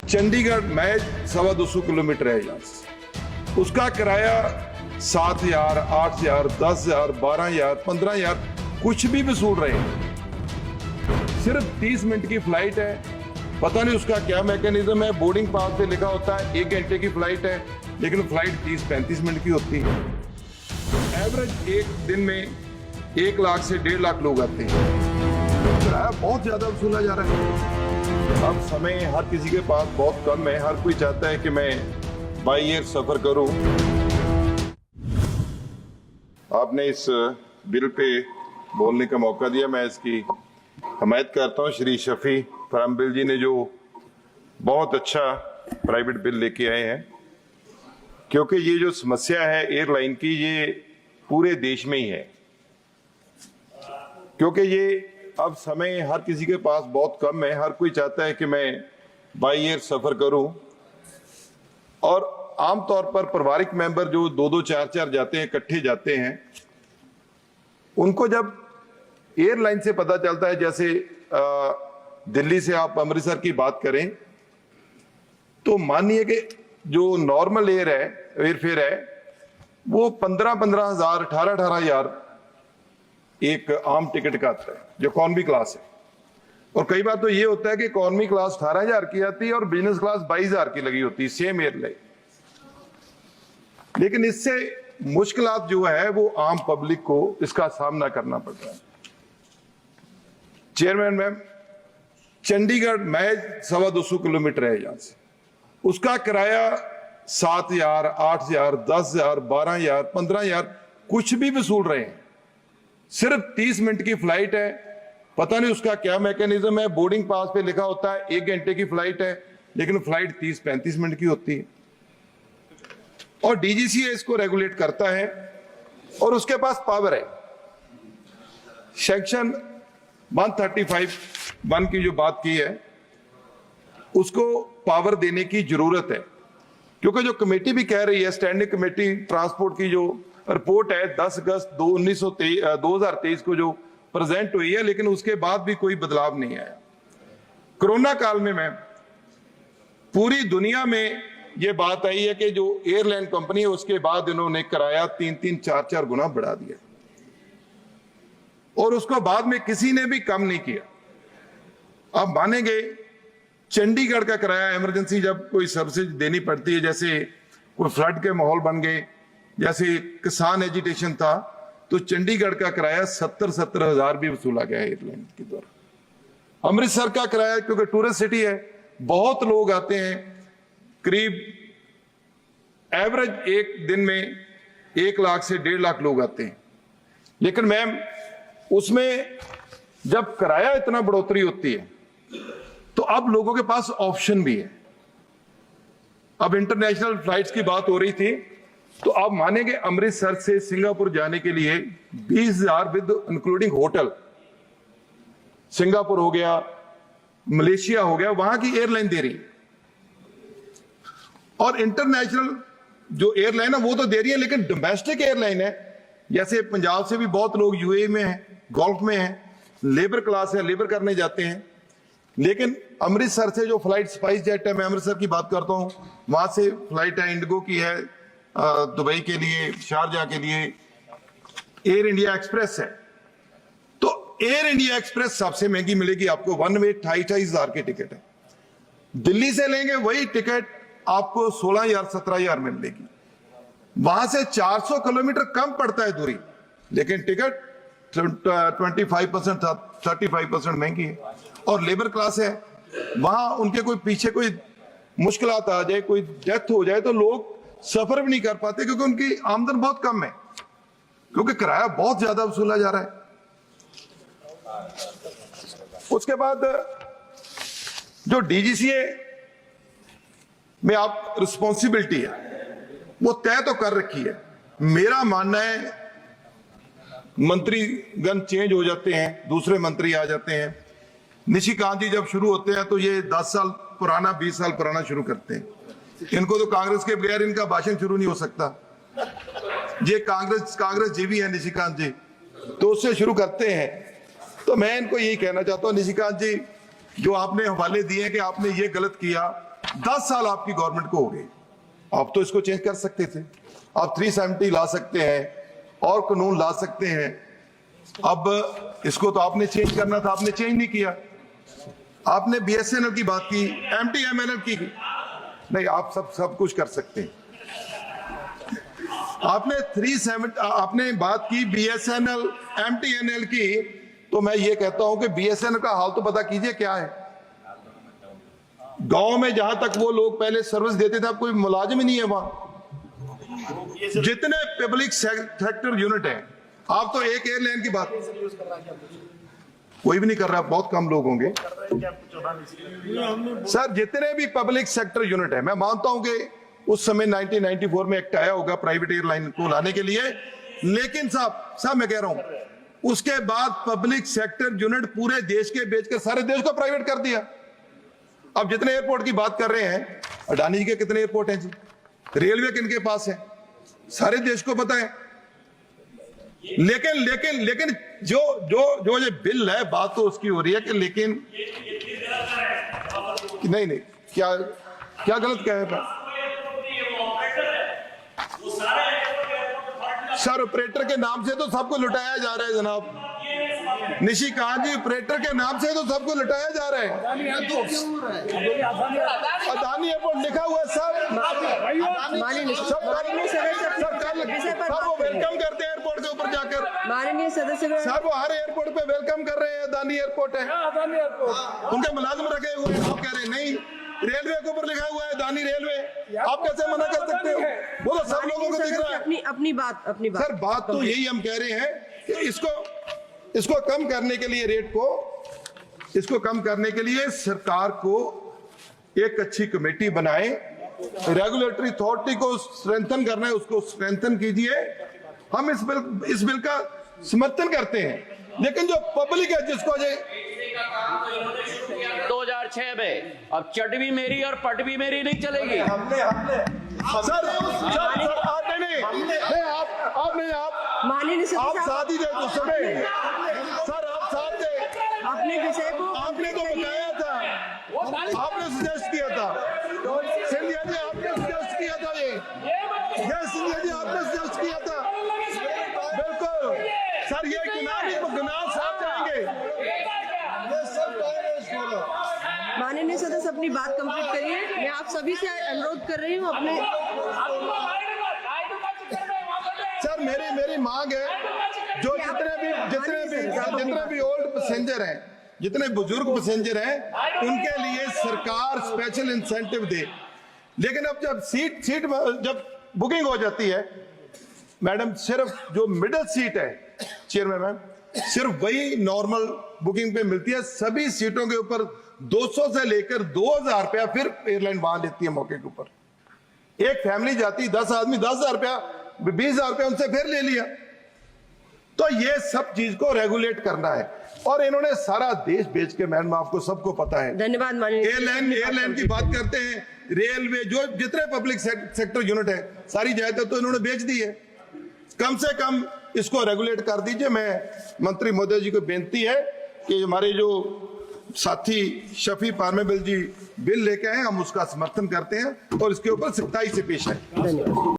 चंडीगढ़ महज 225 किलोमीटर है यहाँ से। उसका किराया 7,000, 8,000, 10,000, 12,000, 15,000 कुछ भी वसूल रहे हैं। सिर्फ 30 मिनट की फ्लाइट है, पता नहीं उसका क्या मैकेनिज्म है। बोर्डिंग पास पे लिखा होता है 1 घंटे की फ्लाइट है, लेकिन फ्लाइट 30-35 मिनट की होती है। एवरेज एक दिन में 1 लाख से 1.5 लाख लोग आते हैं। किराया बहुत ज्यादा वसूला जा रहा है। अब समय हर किसी के पास बहुत कम है, हर कोई चाहता है कि मैं बाई एयर सफर करूं। आपने इस बिल पे बोलने का मौका दिया, मैं इसकी हिमायत करता हूं। श्री शफी फरामबिल जी ने जो बहुत अच्छा प्राइवेट बिल लेके आए हैं, क्योंकि ये जो समस्या है एयरलाइन की, ये पूरे देश में ही है। क्योंकि ये अब समय हर किसी के पास बहुत कम है, हर कोई चाहता है कि मैं बाई एयर सफर करूं। और आमतौर पर पारिवारिक मेंबर जो 2-2, 4-4 जाते हैं, इकट्ठे जाते हैं, उनको जब एयरलाइन से पता चलता है, जैसे दिल्ली से आप अमृतसर की बात करें, तो मानिए कि जो नॉर्मल एयरफेयर है वो 15-15 हजार, 18-18 हजार एक आम टिकट का आता है, जो इकॉनमी क्लास है। और कई बार तो ये होता है कि इकॉनमी क्लास 18,000 की आती है और बिजनेस क्लास 22,000 की लगी होती है, सेम एयरलाइन। लेकिन इससे मुश्किलात जो है वो आम पब्लिक को इसका सामना करना पड़ता है। चेयरमैन मैम, चंडीगढ़ महज 225 किलोमीटर है यहां से। उसका किराया 7,000, 8,000, 10,000, 12,000, 15,000 कुछ भी वसूल रहे हैं। सिर्फ 30 मिनट की फ्लाइट है, पता नहीं उसका क्या मैकेनिज्म है। बोर्डिंग पास पे लिखा होता है 1 घंटे की फ्लाइट है, लेकिन फ्लाइट 30-35 मिनट की होती है। और डीजीसीए इसको रेगुलेट करता है और उसके पास पावर है। सेक्शन 135(1) की जो बात की है, उसको पावर देने की जरूरत है। क्योंकि जो कमेटी भी कह रही है, स्टैंडिंग कमेटी ट्रांसपोर्ट की जो रिपोर्ट है 10 अगस्त 2023 को जो प्रेजेंट हुई है, लेकिन उसके बाद भी कोई बदलाव नहीं आया। कोरोना काल में मैम पूरी दुनिया में ये बात आई है कि जो एयरलाइन कंपनी है उसके बाद इन्होंने किराया 3-3, 4-4 गुना बढ़ा दिया और उसको बाद में किसी ने भी कम नहीं किया। अब मानेंगे चंडीगढ़ का किराया इमरजेंसी जब कोई सर्विसेज देनी पड़ती है, जैसे कोई फ्लड के माहौल बन गए, जैसे किसान एजिटेशन था, तो चंडीगढ़ का किराया 70-70 हजार भी वसूला गया एयरलाइन के द्वारा। अमृतसर का किराया, क्योंकि टूरिस्ट सिटी है, बहुत लोग आते हैं, करीब एवरेज एक दिन में 1 लाख से 1.5 लाख लोग आते हैं। लेकिन मैम उसमें जब किराया इतना बढ़ोतरी होती है तो अब लोगों के पास ऑप्शन भी है। अब इंटरनेशनल फ्लाइट्स की बात हो रही थी, तो आप मानेंगे अमृतसर से सिंगापुर जाने के लिए 20,000 विद इंक्लूडिंग होटल, सिंगापुर हो गया, मलेशिया हो गया, वहां की एयरलाइन दे रही है। और इंटरनेशनल जो एयरलाइन है वो तो दे रही है, लेकिन डोमेस्टिक एयरलाइन है, जैसे पंजाब से भी बहुत लोग यूएई में हैं, गल्फ में हैं, लेबर क्लास है, लेबर करने जाते हैं। लेकिन अमृतसर से जो फ्लाइट स्पाइस जेट है, मैं अमृतसर की बात करता हूं, वहां से फ्लाइट है, इंडिगो की है दुबई के लिए, शारजा के लिए, एयर इंडिया एक्सप्रेस है। तो एयर इंडिया एक्सप्रेस सबसे महंगी मिलेगी आपको, 1 वे 2,500 हजार की टिकट है। दिल्ली से लेंगे वही टिकट आपको 16,000, 17,000 में मिलेगी। वहां से 400 किलोमीटर कम पड़ता है दूरी, लेकिन टिकट 25%, 35% महंगी है। और लेबर क्लास है, वहां उनके कोई पीछे कोई मुश्किलात आ जाए, कोई डेथ हो जाए, तो लोग सफर भी नहीं कर पाते, क्योंकि उनकी आमदन बहुत कम है, क्योंकि किराया बहुत ज्यादा वसूला जा रहा है। उसके बाद जो डीजीसीए में आप रिस्पॉन्सिबिलिटी है वो तय तो कर रखी है। मेरा मानना है मंत्रीगण चेंज हो जाते हैं, दूसरे मंत्री आ जाते हैं। निशिकांत जी जब शुरू होते हैं तो ये 10 साल पुराना, 20 साल पुराना शुरू करते हैं। इनको तो कांग्रेस के बगैर इनका भाषण शुरू नहीं हो सकता। ये कांग्रेस जीवी है निशिकांत जी, तो उससे शुरू करते हैं। तो मैं इनको यही कहना चाहता हूं, निशिकांत जी, जो आपने हवाले दिए कि आपने ये गलत किया, 10 साल आपकी गवर्नमेंट को हो गए, आप तो इसको चेंज कर सकते थे। आप 370 ला सकते हैं और कानून ला सकते हैं। अब इसको तो आपने चेंज करना था, आपने चेंज नहीं किया। आपने बीएसएनएल की बात की, एमटीएमएनएल की नहीं, आप सब कुछ कर सकते हैं। आपने 370 आपने बात की बीएसएनएल एमटीएनएल की, तो मैं ये कहता हूं कि बीएसएनएल का हाल तो पता कीजिए क्या है। गांव में जहां तक वो लोग पहले सर्विस देते थे, अब कोई मुलाजिम ही नहीं है वहां। जितने पब्लिक सेक्टर यूनिट हैं, आप तो एक एयरलाइन की बात, कोई भी नहीं कर रहा, बहुत कम लोग होंगे सर। जितने भी पब्लिक सेक्टर यूनिट है, मैं मानता हूं कि उस समय 1994 में एक्ट आया होगा प्राइवेट एयरलाइन को लाने के लिए, लेकिन साहब मैं कह रहा हूं उसके बाद पब्लिक सेक्टर यूनिट पूरे देश के बेचकर सारे देश को प्राइवेट कर दिया। अब जितने एयरपोर्ट की बात कर रहे हैं, अडानी जी के कितने एयरपोर्ट हैं जी, रेलवे किनके पास है, सारे देश को पता है। लेकिन जो ये बिल है, बात तो उसकी हो रही है कि लेकिन नहीं क्या गलत कह है सर? ऑपरेटर के नाम से तो सबको लुटाया जा रहा है जनाब निशिकांत जी, ऑपरेटर के नाम से तो सबको लुटाया जा रहा है। अदानी एयरपोर्ट लिखा हुआ है सब वो वेलकम करते हैं एयरपोर्ट के ऊपर जाकर। माननीय सदस्य सर वो हर एयरपोर्ट पे वेलकम कर रहे हैं, अदानी एयरपोर्ट है, उनके मुलाजिम रखे हुए हैं। आप कह रहे हैं नहीं, रेलवे के ऊपर लिखा हुआ है अदानी रेलवे, आप कैसे मना कर सकते हो? वो तो सब लोगों को दिख रहा है। अपनी बात सर बात तो यही हम कह रहे हैं कि इसको कम करने के लिए, रेट को इसको कम करने के लिए सरकार को एक अच्छी कमेटी बनाए, रेगुलेटरी अथॉरिटी को स्ट्रेंथन करना है, उसको स्ट्रेंथन कीजिए। हम इस बिल का समर्थन करते हैं, लेकिन जो पब्लिक है जिसको 2006 में, अब चट भी मेरी और पट भी मेरी नहीं चलेगी। सर आप साथ ही दे दो समय, सर आप साथ दे, अपने विषय को आपने तो बताया था, आपने सजेस्ट किया था, सिंधिया जी आपने सजेस्ट किया था, ये सिंधिया जी आपने सजेस्ट किया था, बिल्कुल सर, ये गुनाह साफ जाएंगे। माननीय सदस्य अपनी बात कंप्लीट करिए। मैं आप सभी से अनुरोध कर रही हूँ अपने। सर मेरी मांग है, जो जितने भी ओल्ड पैसेंजर हैं, जितने बुजुर्ग पैसेंजर हैं, उनके लिए सरकार स्पेशल इंसेंटिव दे। लेकिन अब जब सीट जब बुकिंग हो जाती है मैडम, सिर्फ जो मिडिल सीट है चेयरमैन मैम, सिर्फ वही नॉर्मल बुकिंग पे मिलती है। सभी सीटों के ऊपर 200 से लेकर 2000 रुपया फिर एयरलाइन वहां लेती है मौके के ऊपर। एक फैमिली जाती 10 आदमी, 10,000 रुपया 20,000 रुपया उनसे फिर ले लिया। तो ये सब चीज को रेगुलेट करना है, और इन्होंने सारा देश बेच के, मैडम आपको सबको पता है। धन्यवाद माननीय। एयरलाइन की बात करते हैं, रेलवे, जो जितने पब्लिक सेक्टर यूनिट है, सारी जायदाद तो इन्होंने बेच दी है। कम से कम इसको रेगुलेट कर दीजिए। मैं मंत्री महोदय जी को बेनती है कि हमारे जो साथी शफी पार्मेबिल जी बिल लेके आए, हम उसका समर्थन करते हैं और इसके ऊपर सख्ताई से पेश आए।